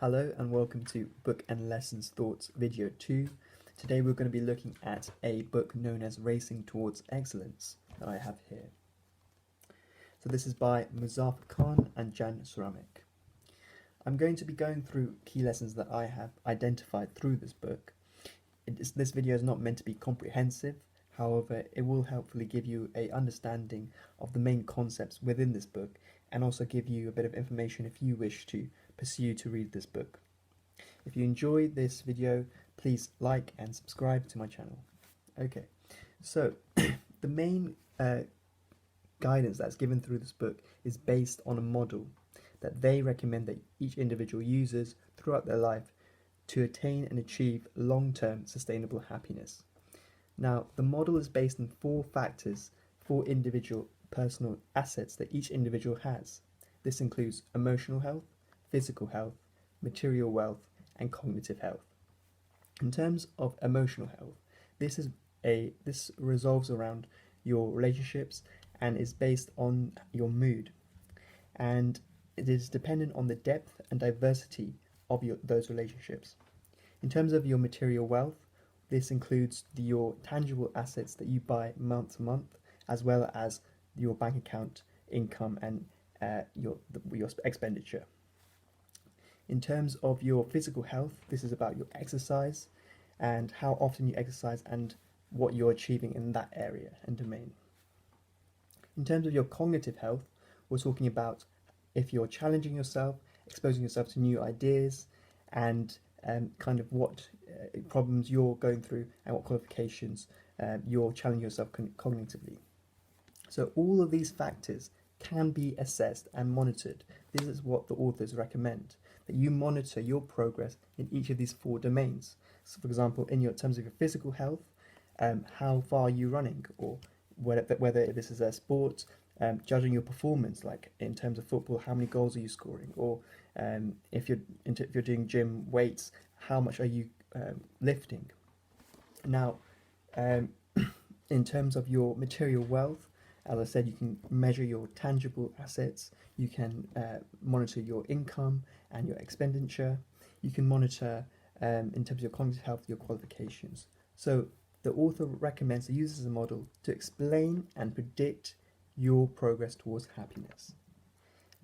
Hello and welcome to Book and Lessons Thoughts video 2. Today we're going to be looking at a book known as Racing Towards Excellence that I have here. So this is by Muzaffar and Sramek. I'm going to be going through key lessons that I have identified through this book. This video is not meant to be comprehensive, however it will helpfully give you an understanding of the main concepts within this book and also give you a bit of information if you wish to pursue to read this book. If you enjoyed this video, please like and subscribe to my channel. Okay, so the main guidance that's given through this book is based on a model that they recommend that each individual uses throughout their life to attain and achieve long-term sustainable happiness. Now, the model is based on 4 factors, 4 individual personal assets that each individual has. This includes emotional health, physical health, material wealth, and cognitive health. In terms of emotional health, this revolves around your relationships and is based on your mood, and it is dependent on the depth and diversity of those relationships. In terms of your material wealth, this includes your tangible assets that you buy month to month, as well as your bank account income and your expenditure. In terms of your physical health, this is about your exercise and how often you exercise and what you're achieving in that area and domain. In terms of your cognitive health, we're talking about if you're challenging yourself, exposing yourself to new ideas, and kind of what problems you're going through and what qualifications you're challenging yourself cognitively. So all of these factors can be assessed and monitored. This is what the authors recommend, that you monitor your progress in each of these 4 domains. So for example, in terms of your physical health, how far are you running, or whether this is a sport, judging your performance, like in terms of football, how many goals are you scoring, or if you're doing gym weights, how much are you lifting. Now, in terms of your material wealth, as I said, you can measure your tangible assets, you can monitor your income and your expenditure, you can monitor, in terms of your cognitive health, your qualifications. So the author recommends to use this as a model to explain and predict your progress towards happiness.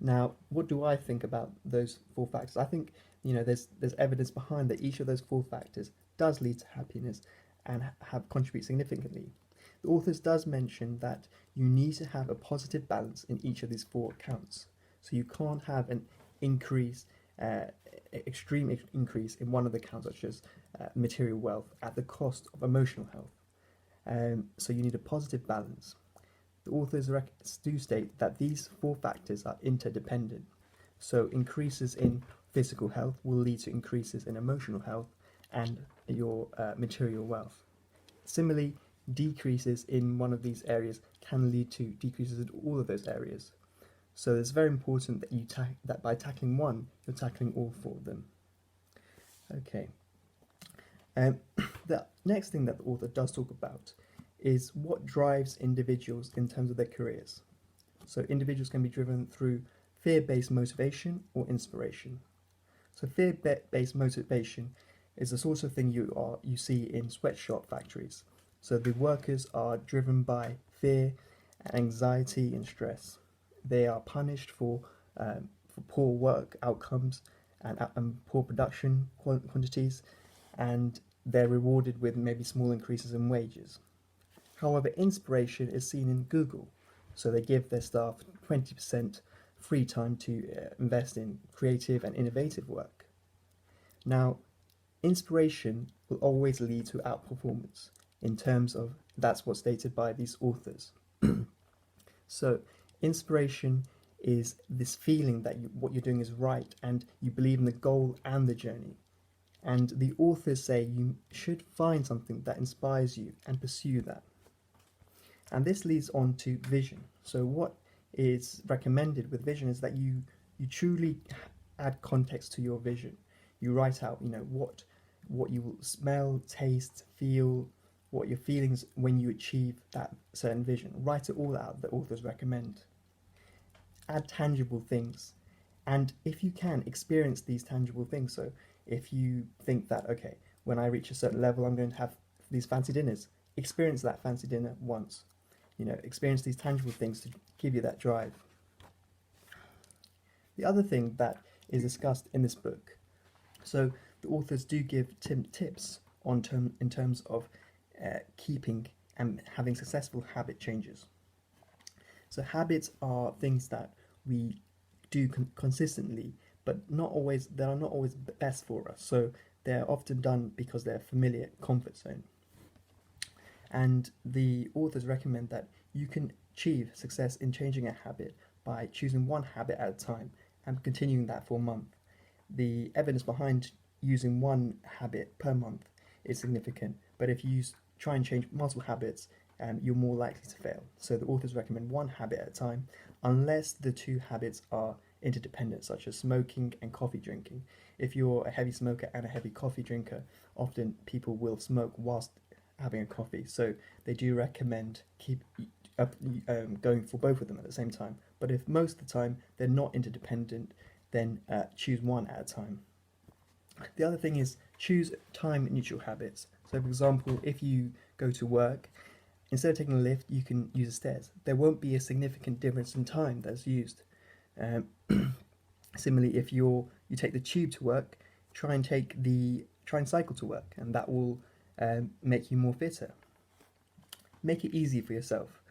Now, what do I think about those 4 factors? I think, there's evidence behind that each of those 4 factors does lead to happiness and contribute significantly. The authors does mention that you need to have a positive balance in each of these 4 accounts. So you can't have an extreme increase in one of the accounts, such as material wealth, at the cost of emotional health. So you need a positive balance. The authors do state that these 4 factors are interdependent. So increases in physical health will lead to increases in emotional health and your material wealth. Similarly, decreases in one of these areas can lead to decreases in all of those areas. So it's very important that that by tackling one, you're tackling all 4 of them. Okay. The next thing that the author does talk about is what drives individuals in terms of their careers. So individuals can be driven through fear-based motivation or inspiration. So fear-based motivation is the sort of thing you see in sweatshop factories. So the workers are driven by fear, anxiety, and stress. They are punished for poor work outcomes and poor production quantities, and they're rewarded with maybe small increases in wages. However, inspiration is seen in Google, so they give their staff 20% free time to invest in creative and innovative work. Now, inspiration will always lead to outperformance in terms of, that's what's stated by these authors. So inspiration is this feeling that what you're doing is right and you believe in the goal and the journey. And the authors say you should find something that inspires you and pursue that. And this leads on to vision. So what is recommended with vision is that you truly add context to your vision. You write out, what you will smell, taste, feel, what your feelings when you achieve that certain vision. Write it all out, the authors recommend. Add tangible things And if you can experience these tangible things, so if you think that, okay, when I reach a certain level, I'm going to have these fancy dinners, experience that fancy dinner once. Experience these tangible things to give you that drive. The other thing that is discussed in this book, so the authors do give tips in terms of keeping and having successful habit changes. So habits are things that we do consistently, but they are not always best for us. So they're often done because they're familiar comfort zone. And the authors recommend that you can achieve success in changing a habit by choosing one habit at a time and continuing that for a month. The evidence behind using one habit per month is significant, but if you try and change multiple habits, you're more likely to fail. So the authors recommend one habit at a time, unless the two habits are interdependent, such as smoking and coffee drinking. If you're a heavy smoker and a heavy coffee drinker, often people will smoke whilst having a coffee. So they do recommend going for both of them at the same time. But if most of the time they're not interdependent, then choose one at a time. The other thing is choose time neutral habits. So for example, if you go to work, instead of taking a lift, you can use the stairs. There won't be a significant difference in time that's used. Similarly, if you take the tube to work, try and cycle to work, and that will make you more fitter. Make it easy for yourself.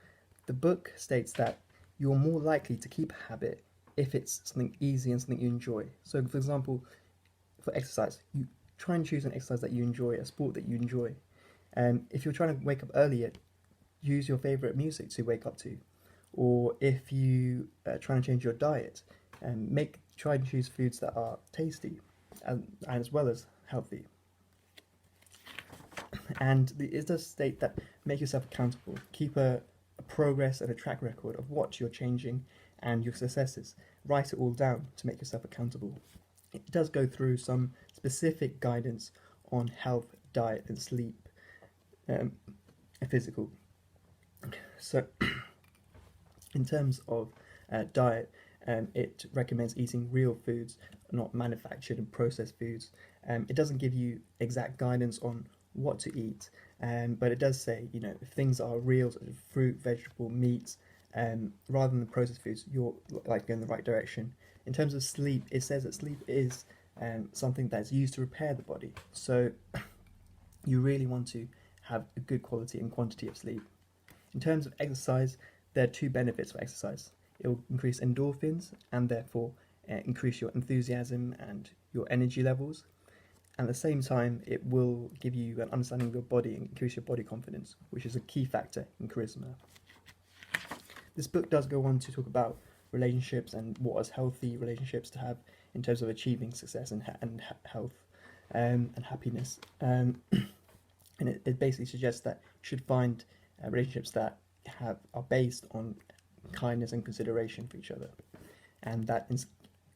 The book states that you're more likely to keep a habit if it's something easy and something you enjoy. So for example, for exercise, you try and choose an exercise that you enjoy, a sport that you enjoy. If you're trying to wake up earlier, use your favourite music to wake up to. Or if you try and change your diet, try and choose foods that are tasty and as well as healthy. And it does state that make yourself accountable. Keep a progress and a track record of what you're changing and your successes. Write it all down to make yourself accountable. It does go through some specific guidance on health, diet and sleep, physical. So in terms of diet, it recommends eating real foods, not manufactured and processed foods. It doesn't give you exact guidance on what to eat, but it does say, if things are real, such as fruit, vegetable, meat, rather than the processed foods, you're like going in the right direction. In terms of sleep, it says that sleep is something that's used to repair the body. So you really want to have a good quality and quantity of sleep. In terms of exercise, there are two benefits for exercise. It will increase endorphins and therefore increase your enthusiasm and your energy levels. At the same time, it will give you an understanding of your body and increase your body confidence, which is a key factor in charisma. This book does go on to talk about relationships and what is healthy relationships to have in terms of achieving success and health and happiness. And it basically suggests that you should find relationships that are based on kindness and consideration for each other, and that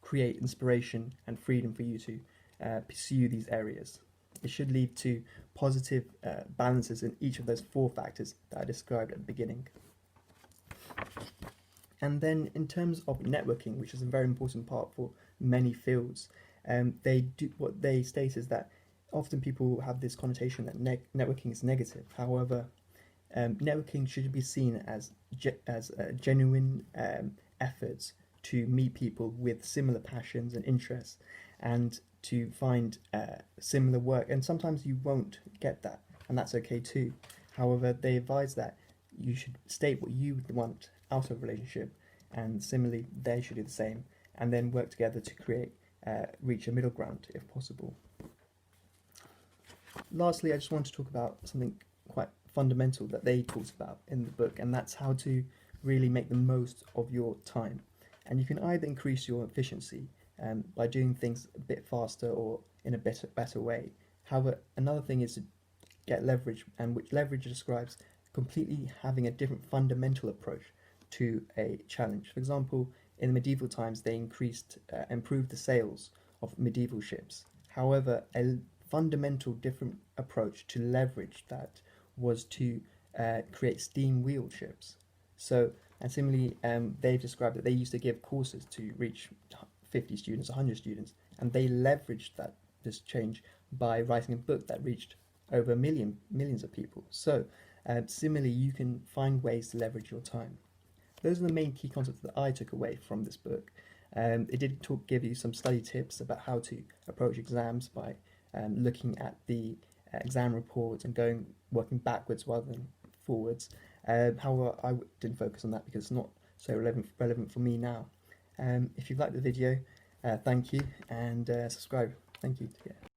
create inspiration and freedom for you to pursue these areas. It should lead to positive balances in each of those four factors that I described at the beginning. And then in terms of networking, which is a very important part for many fields, what they state is that often people have this connotation that networking is negative. However, networking should be seen as genuine efforts to meet people with similar passions and interests, and to find similar work. And sometimes you won't get that, and that's okay too. However, they advise that you should state what you would want out of a relationship, and similarly they should do the same, and then work together to reach a middle ground if possible. Lastly, I just want to talk about something quite fundamental that they talked about in the book, and that's how to really make the most of your time. And you can either increase your efficiency by doing things a bit faster or in a better way. However, another thing is to get leverage, and which leverage describes completely having a different fundamental approach to a challenge. For example, in medieval times, they improved the sails of medieval ships. However, a fundamental different approach to leverage that was to create steam wheel ships. So, and similarly, they described that they used to give courses to reach 50 students, 100 students, and they leveraged this change by writing a book that reached over millions of people. So similarly, you can find ways to leverage your time. Those are the main key concepts that I took away from this book. It did give you some study tips about how to approach exams by looking at the exam reports and working backwards rather than forwards. However, I didn't focus on that because it's not so relevant for me now. If you've liked the video, thank you, and subscribe. Thank you. Yeah.